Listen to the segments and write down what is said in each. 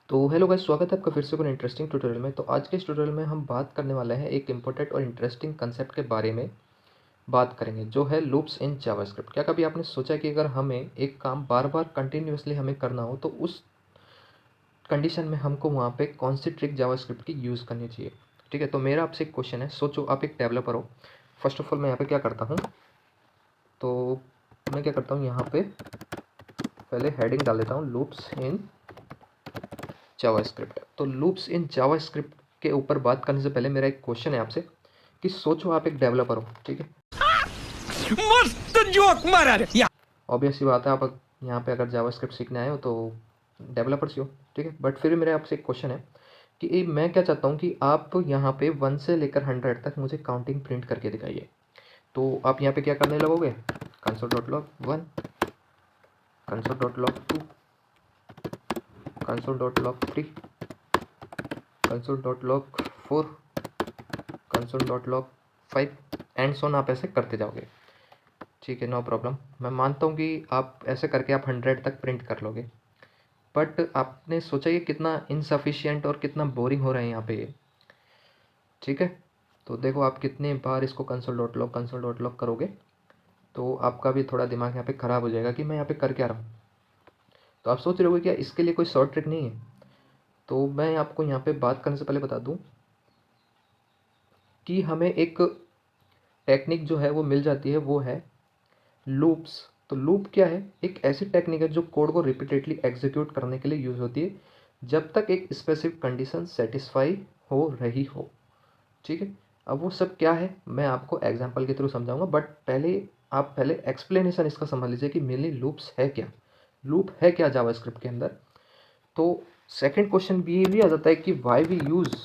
तो hello guys, स्वागत है आपका फिर से कोई इंटरेस्टिंग ट्यूटोरियल में। तो आज के इस ट्यूटोरियल में हम बात करने वाले हैं एक इम्पोर्टेंट और इंटरेस्टिंग कंसेप्ट के बारे में बात करेंगे, जो है लूप्स इन जावास्क्रिप्ट। क्या कभी आपने सोचा कि अगर हमें एक काम बार बार कंटिन्यूअसली हमें करना हो तो उस कंडीशन में हमको वहाँ पे कौन सी ट्रिक जावास्क्रिप्ट की यूज़ करनी चाहिए? ठीक है, तो मेरा आपसे एक क्वेश्चन है। सोचो आप एक डेवलपर हो। फर्स्ट ऑफ ऑल मैं यहाँ पे क्या करता हूँ, तो मैं क्या करता हूँ, यहाँ पे पहले हेडिंग डाल देता हूँ लूप्स इन जावास्क्रिप्ट। तो लूप्स इन जावास्क्रिप्ट के ऊपर बात करने से पहले मेरा एक क्वेश्चन है आपसे कि सोचो आप एक डेवलपर हो, ठीक है। मस्त जोक मारा रे या ऑब्वियस सी बात है, आप यहाँ पे अगर जावास्क्रिप्ट सीखने आए हो तो डेवलपर्स ही हो, ठीक है। बट फिर भी मेरा आपसे एक क्वेश्चन है कि मैं क्या चाहता हूँ कि आप यहाँ पे 1 से लेकर 100 तक मुझे काउंटिंग प्रिंट करके दिखाइए। तो आप यहाँ पे क्या करने लगोगे, console.log1, console.log2, console.log3, console.log4, console.log5 and सोन आप ऐसे करते जाओगे, ठीक है। नो प्रॉब्लम, मैं मानता हूँ कि आप ऐसे करके आप 100 तक प्रिंट कर लोगे। बट आपने सोचा ये कितना इनसफिशिएंट और कितना बोरिंग हो रहा है यहाँ पे ये, ठीक है। तो देखो आप कितने बार इसको console.log करोगे तो आपका भी थोड़ा दिमाग यहाँ पे ख़राब हो जाएगा कि मैं यहाँ पे कर क्या रहा हूँ। तो आप सोच रहे हो क्या इसके लिए कोई शॉर्ट ट्रिक नहीं है? तो मैं आपको यहाँ पे बात करने से पहले बता दूँ कि हमें एक टेक्निक जो है वो मिल जाती है, वो है लूप्स। तो लूप क्या है? एक ऐसी टेक्निक है जो कोड को रिपीटेडली एग्जीक्यूट करने के लिए यूज़ होती है जब तक एक स्पेसिफिक कंडीशन सेटिस्फाई हो रही हो, ठीक है। अब वो सब क्या है मैं आपको एग्जांपल के थ्रू समझाऊंगा, बट आप पहले एक्सप्लेनेशन इसका समझ लीजिए कि मेनली लूप्स है क्या, लूप है क्या जावास्क्रिप्ट के अंदर। तो सेकंड क्वेश्चन भी आ जाता है कि why we use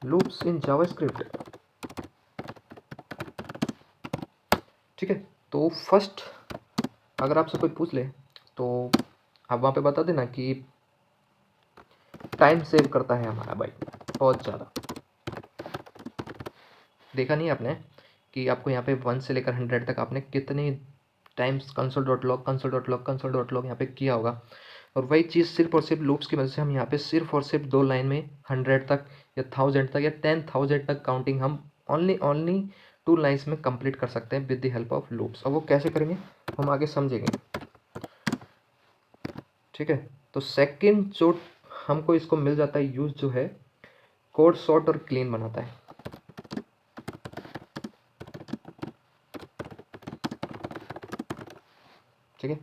loops in JavaScript, ठीक है। तो फर्स्ट अगर आपसे कोई पूछ ले तो आप वहाँ पे बता देना कि टाइम सेव करता है हमारा भाई, बहुत ज़्यादा। देखा नहीं आपने कि आपको यहाँ पे 1 से लेकर 100 तक आपने कितने टाइम्स console.log यहाँ पे किया होगा। और वही चीज़ सिर्फ और सिर्फ लूप्स की वजह से हम यहाँ पे सिर्फ और सिर्फ 2 लाइन में 100 तक या 1000 तक या 10,000 तक काउंटिंग हम ओनली 2 लाइन्स में कंप्लीट कर सकते हैं with the help of loops. और वो कैसे करेंगे हम आगे समझेंगे, ठीक है। तो सेकंड जो हमको इसको मिल जाता है यूज़, जो है कोड शॉर्ट और क्लीन बनाता है, ठीक है।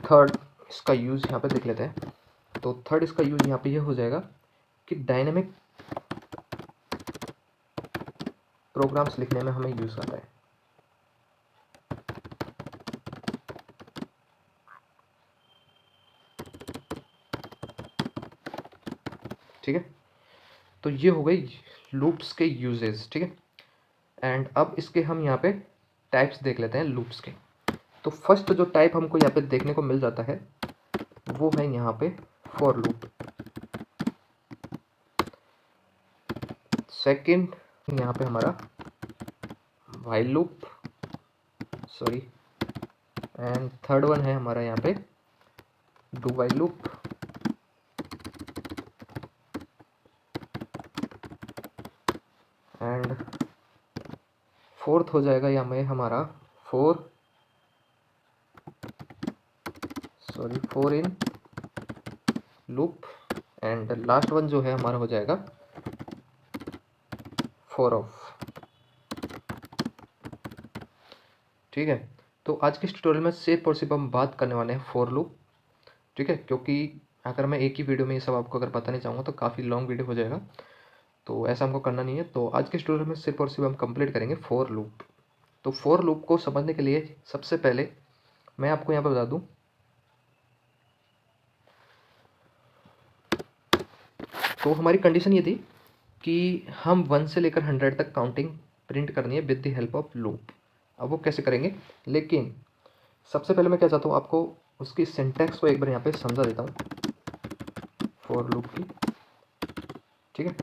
थर्ड इसका यूज़ यहाँ पे देख लेते हैं। तो थर्ड इसका यूज़ यहाँ पे ये हो जाएगा कि डायनेमिक प्रोग्राम्स लिखने में हमें यूज़ आता है, ठीक है। तो ये हो गई लूप्स के यूजेस, ठीक है। एंड अब इसके हम यहाँ पे टाइप्स देख लेते हैं लूप्स के। तो फर्स्ट जो टाइप हमको यहाँ पे देखने को मिल जाता है वो है यहाँ पे फॉर लूप। सेकंड यहाँ पे हमारा while loop, sorry. And third one है हमारा यहाँ पे do while loop. And fourth हो जाएगा यहाँ में हमारा four in loop. And last one जो है हमारा हो जाएगा फोर ऑफ, ठीक है। तो आज के इस ट्यूटोरियल में सिर्फ और सिर्फ हम बात करने वाले हैं फॉर लूप, ठीक है। क्योंकि अगर मैं एक ही वीडियो में ये सब आपको अगर बताने चाहूँगा तो काफ़ी लॉन्ग वीडियो हो जाएगा, तो ऐसा हमको करना नहीं है। तो आज के इस ट्यूटोरियल में सिर्फ और सिर्फ हम कंप्लीट करेंगे फॉर लूप। तो फॉर लूप को समझने के लिए सबसे पहले मैं आपको यहाँ पर बता दूँ, तो हमारी कंडीशन ये थी कि हम 1 से लेकर 100 तक काउंटिंग प्रिंट करनी है with the help of loop. अब वो कैसे करेंगे, लेकिन सबसे पहले मैं क्या चाहता हूँ आपको उसकी सिंटैक्स को एक बार यहाँ पे समझा देता हूँ फॉर लूप की, ठीक है।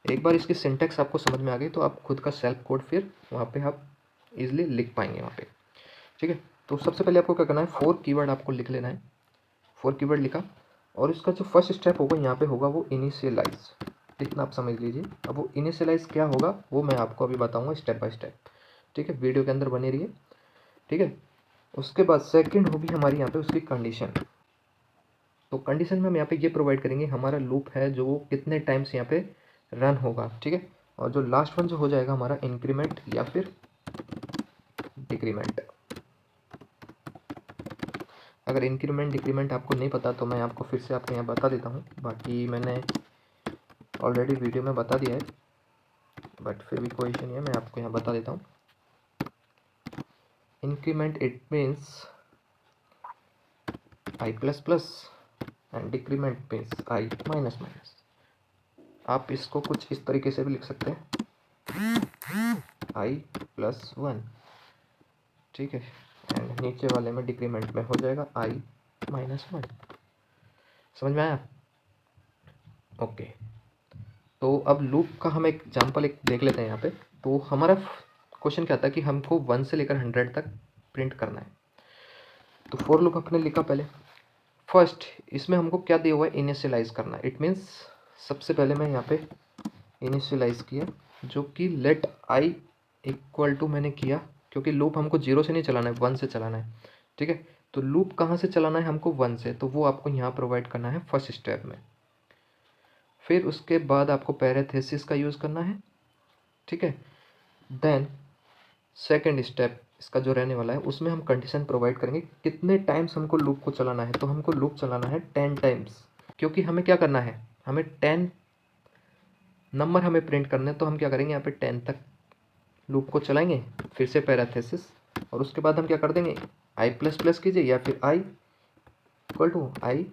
एक बार इसकी सिंटैक्स आपको समझ में आ गई तो आप खुद का सेल्फ कोड फिर वहाँ पे आप इजीली लिख पाएंगे वहाँ पे, ठीक है। तो सबसे पहले आपको क्या करना है, फोर कीवर्ड आपको लिख लेना है। 4 कीवर्ड लिखा, और इसका जो फर्स्ट स्टेप होगा यहाँ पे होगा वो इनिशियलाइज, इतना आप समझ लीजिए। अब वो इनिशियलाइज क्या होगा वो मैं आपको अभी बताऊँगा स्टेप बाय स्टेप, ठीक है, वीडियो के अंदर बने रहिए, ठीक है। उसके बाद सेकंड होगी हमारी यहाँ पे उसकी कंडीशन। तो कंडीशन में हम यहाँ पे ये प्रोवाइड करेंगे हमारा लूप है जो वो कितने टाइम्स यहाँ पे रन होगा, ठीक है। और जो लास्ट वन जो हो जाएगा हमारा इंक्रीमेंट या फिर डिक्रीमेंट। अगर इंक्रीमेंट डिक्रीमेंट आपको नहीं पता तो मैं आपको फिर से आपके यहाँ बता देता हूँ, बाकी मैंने ऑलरेडी वीडियो में बता दिया है, बट फिर भी कोई इशू नहीं है, मैं आपको यहाँ बता देता हूँ। Increment it means I plus plus and decrement means I minus minus. आप इसको कुछ इस तरीके से भी लिख सकते हैं, आई प्लस 1, ठीक है, एंड नीचे वाले में डिक्रीमेंट में हो जाएगा आई माइनस 1। समझ में आया? ओके। तो अब लूप का हम एक एग्जाम्पल एक देख लेते हैं यहाँ पे। तो हमारा क्वेश्चन क्या था कि हमको 1 से लेकर 100 तक प्रिंट करना है। तो फॉर लूप अपने लिखा पहले। फर्स्ट इसमें हमको क्या दिया हुआ है, इनिशियलाइज करना है। इट मीन्स सबसे पहले मैं यहाँ पे इनिशियलाइज किया, जो कि लेट आई इक्वल टू मैंने किया, क्योंकि लूप हमको 0 से नहीं चलाना है, 1 से चलाना है, ठीक है। तो लूप कहाँ से चलाना है हमको, 1 से, तो वो आपको यहाँ प्रोवाइड करना है फर्स्ट स्टेप में। फिर उसके बाद आपको पैरेंथेसिस का यूज़ करना है, ठीक है। देन सेकेंड स्टेप इसका जो रहने वाला है उसमें हम कंडीशन प्रोवाइड करेंगे कितने टाइम्स हमको लूप को चलाना है। तो हमको लूप चलाना है 10 टाइम्स, क्योंकि हमें क्या करना है, हमें 10 नंबर हमें प्रिंट करने हैं। तो हम क्या करेंगे, यहाँ पे 10 तक लूप को चलाएंगे, फिर से पैरेंथेसिस, और उसके बाद हम क्या कर देंगे, आई प्लस प्लस कीजिए या फिर i equal to i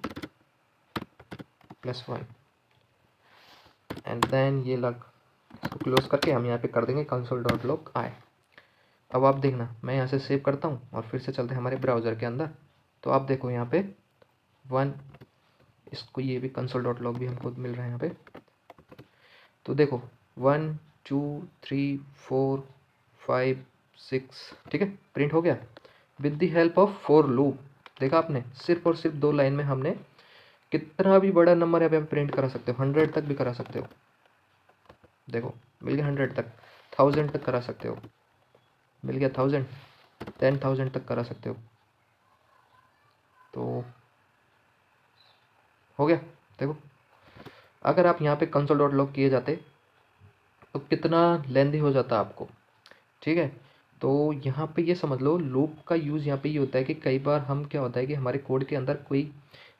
plus 1, and then ये लग इसको क्लोज करके हम यहाँ पे कर देंगे कंसोल डॉट लॉग आई। अब आप देखना, मैं यहाँ से सेव करता हूँ और फिर से चलते हैं हमारे ब्राउज़र के अंदर। तो आप देखो यहाँ पे 1, इसको ये भी कंसोल डॉट लॉग भी हमको मिल रहा है यहाँ पे। तो देखो 1 2 3 4 5 6, ठीक है, प्रिंट हो गया with the help of for loop. देखा आपने, सिर्फ और सिर्फ 2 लाइन में हमने कितना भी बड़ा नंबर यहाँ पे प्रिंट करा सकते हो, 100 तक भी करा सकते हो। देखो मिल गया 100 तक, 1000 तक करा सकते हो, मिल गया 1000, 10,000 तक करा सकते हो। तो हो गया। देखो अगर आप यहाँ पे कंसोल डॉट लॉग किए जाते तो कितना लेंदी हो जाता आपको, ठीक है। तो यहाँ पे ये समझ लो लूप का यूज़ यहाँ पे ये होता है कि कई बार हम क्या होता है कि हमारे कोड के अंदर कोई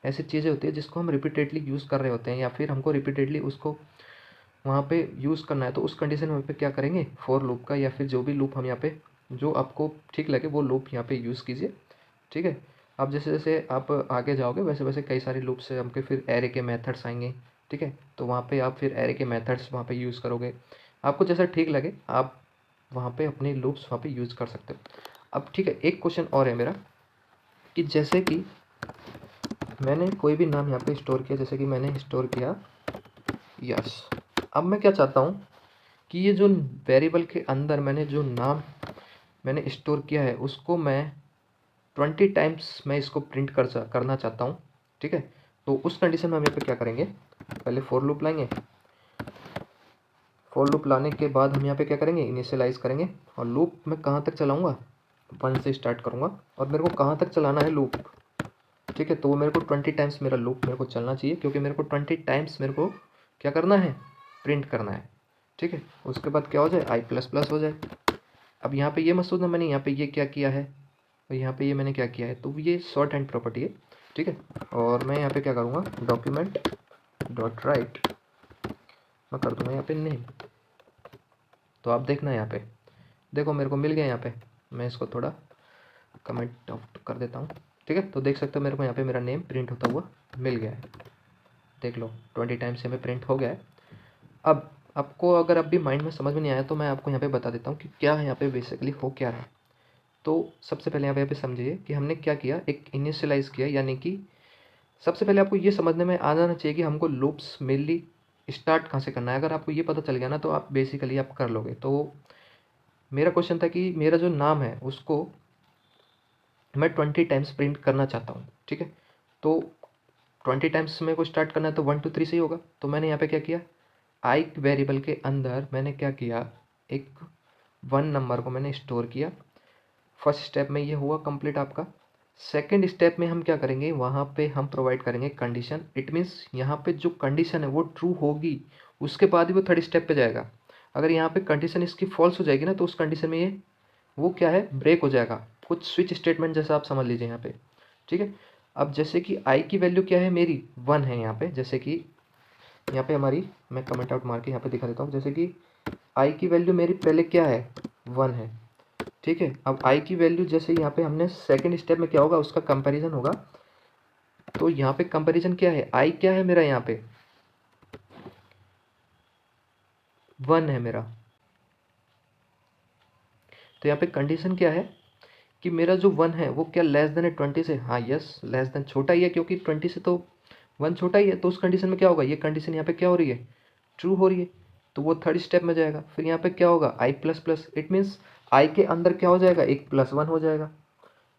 ऐसी चीज़ें होती है जिसको हम रिपीटेडली यूज़ कर रहे होते हैं, या फिर हमको रिपीटेडली उसको वहाँ पे यूज़ करना है। तो उस कंडीशन में पे क्या करेंगे, फॉर लूप का या फिर जो भी लूप हम यहाँ पे जो आपको ठीक लगे वो लूप यहाँ पे यूज़ कीजिए, ठीक है। अब जैसे जैसे आप आगे जाओगे वैसे वैसे कई सारे लूप से हमके फिर एरे के मेथड्स आएंगे, ठीक है। तो वहाँ पे आप फिर एरे के मेथड्स वहाँ पे यूज़ करोगे, आपको जैसा ठीक लगे आप वहाँ पे अपने लूप्स वहाँ पे यूज़ कर सकते हो। अब ठीक है, एक क्वेश्चन और है मेरा कि जैसे कि मैंने कोई भी नाम यहाँ पे स्टोर किया, जैसे कि मैंने स्टोर किया यस। अब मैं क्या चाहता हूँ कि ये जो वेरिएबल के अंदर मैंने जो नाम मैंने स्टोर किया है उसको मैं 20 टाइम्स मैं इसको प्रिंट करना चाहता हूँ, ठीक है। तो उस कंडीशन में हम यहाँ पे क्या करेंगे, पहले फॉर लूप लाएंगे, फॉर लूप लाने के बाद हम यहाँ पे क्या करेंगे, इनिशियलाइज करेंगे। और लूप मैं कहाँ तक चलाऊँगा, 1 से स्टार्ट करूँगा, और मेरे को कहाँ तक चलाना है लूप, ठीक है। तो वो मेरे को 20 टाइम्स मेरा लूप मेरे को चलना चाहिए, क्योंकि मेरे को 20 टाइम्स मेरे को क्या करना है, प्रिंट करना है, ठीक है। उसके बाद क्या हो जाए, आई प्लस प्लस हो जाए। अब यहाँ पे ये मत सोचना मैंने यहाँ पे ये क्या किया है और यहाँ पे ये मैंने क्या किया है, तो ये शॉर्ट हैंड प्रॉपर्टी है, ठीक है। और मैं यहाँ पे क्या करूँगा, डॉक्यूमेंट डॉट राइट मैं कर दूँगा यहाँ पे नेम। तो आप देखना यहाँ पे, देखो मेरे को मिल गया यहाँ पे, मैं इसको थोड़ा कमेंट आउट कर देता हूँ, ठीक है। तो देख सकते हो मेरे को यहाँ पे मेरा नेम प्रिंट होता हुआ मिल गया है, देख लो 20 टाइम्स यहाँ पे प्रिंट हो गया है। अब आपको अगर अब भी माइंड में समझ में नहीं आया तो मैं आपको यहाँ पे बता देता हूँ कि क्या है यहाँ पे बेसिकली हो क्या रहा है। तो सबसे पहले यहाँ पे समझिए कि हमने क्या किया, एक इनिशियलाइज़ किया, यानी कि सबसे पहले आपको ये समझने में आ जाना चाहिए कि हमको लूप्स मेनली स्टार्ट कहाँ से करना है। अगर आपको ये पता चल गया ना तो आप बेसिकली आप कर लोगे। तो मेरा क्वेश्चन था कि मेरा जो नाम है उसको मैं 20 टाइम्स प्रिंट करना चाहता हूँ, ठीक है। तो 20 टाइम्स मेरे को स्टार्ट करना है तो 1 2 3 से ही होगा। तो मैंने यहाँ पे क्या किया, आई वेरिएबल के अंदर मैंने क्या किया, एक 1 नंबर को मैंने स्टोर किया। फर्स्ट स्टेप में ये हुआ कंप्लीट आपका। सेकंड स्टेप में हम क्या करेंगे, वहाँ पे हम प्रोवाइड करेंगे कंडीशन। इट मीन्स यहाँ पे जो कंडीशन है वो ट्रू होगी, उसके बाद ही वो थर्ड स्टेप पे जाएगा। अगर यहाँ पे कंडीशन इसकी फॉल्स हो जाएगी ना, तो उस कंडीशन में ये वो क्या है, ब्रेक हो जाएगा। कुछ स्विच स्टेटमेंट जैसा आप समझ लीजिए यहाँ पे, ठीक है। अब जैसे कि आई की वैल्यू क्या है मेरी, 1 है यहाँ पे। जैसे कि यहाँ पे हमारी, मैं कमेंट आउट मार के यहाँ पे दिखा देता हूँ। जैसे कि आई की वैल्यू मेरी पहले क्या है, 1 है, ठीक है। अब आई की वैल्यू जैसे यहाँ पे हमने सेकंड स्टेप में क्या होगा, उसका कंपैरिजन होगा। तो यहाँ पे कंपैरिजन क्या है, आई क्या है मेरा, यहाँ पे 1 है मेरा। तो यहाँ पे कंडीशन क्या है कि मेरा जो 1 है वो क्या लेस देन है 20 से। हाँ यस, लेस देन, छोटा ही है, क्योंकि 20 से तो 1 छोटा ही है। तो उस कंडीशन में क्या होगा, ये कंडीशन यहाँ पे क्या हो रही है, ट्रू हो रही है। तो वो थर्ड स्टेप में जाएगा। फिर यहाँ पे क्या होगा, i plus plus. It means i के अंदर क्या हो जाएगा, एक +1 हो जाएगा,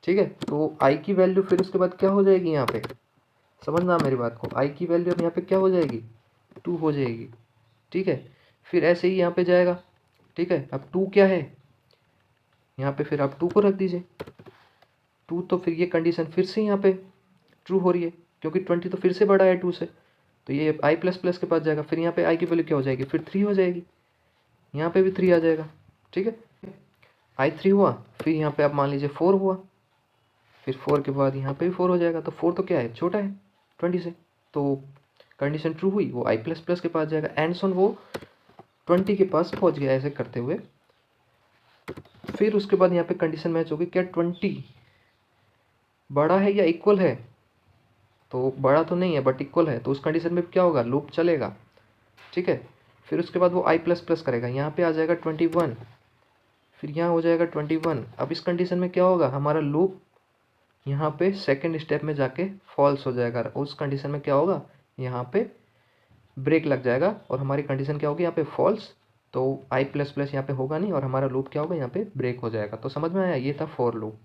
ठीक है। तो आई की वैल्यू फिर उसके बाद क्या हो जाएगी, यहाँ पे समझना मेरी बात को, आई की वैल्यू अब यहाँ पे क्या हो जाएगी, 2 हो जाएगी, ठीक है। फिर ऐसे ही यहाँ पे जाएगा, ठीक है। अब 2 क्या है यहाँ पे, फिर आप 2 को रख दीजिए 2। तो फिर ये कंडीशन फिर से यहाँ पे ट्रू हो रही है, क्योंकि 20 तो फिर से बड़ा है 2 से। तो ये आई प्लस प्लस के पास जाएगा। फिर यहाँ पे आई की वैल्यू क्या हो जाएगी, फिर 3 हो जाएगी। यहाँ पे भी 3 आ जाएगा, ठीक है। आई 3 हुआ, फिर यहाँ पे आप मान लीजिए 4 हुआ। फिर 4 के बाद यहाँ पे भी 4 हो जाएगा। तो 4 तो क्या है, छोटा है 20 से। तो कंडीशन ट्रू हुई, वो आई प्लस प्लस के पास जाएगा। एंड सोन वो 20 के पास पहुँच गया, ऐसे करते हुए। फिर उसके बाद यहाँ पे कंडीशन मैच होगी, क्या 20 बड़ा है या इक्वल है। तो बड़ा तो नहीं है बट इक्वल है। तो उस कंडीशन में क्या होगा, लूप चलेगा, ठीक है। फिर उसके बाद वो आई प्लस प्लस करेगा, यहाँ पे आ जाएगा 21, फिर यहाँ हो जाएगा 21। अब इस कंडीशन में क्या होगा, हमारा लूप यहाँ पे सेकंड स्टेप में जाके फॉल्स हो जाएगा। उस कंडीशन में क्या होगा, यहाँ पे ब्रेक लग जाएगा और हमारी कंडीशन क्या होगी, यहाँ पे फॉल्स। तो आई प्लस प्लस यहाँ पे होगा नहीं और हमारा लूप क्या होगा, यहाँ पे ब्रेक हो जाएगा। तो समझ में आया, ये था फॉर लूप।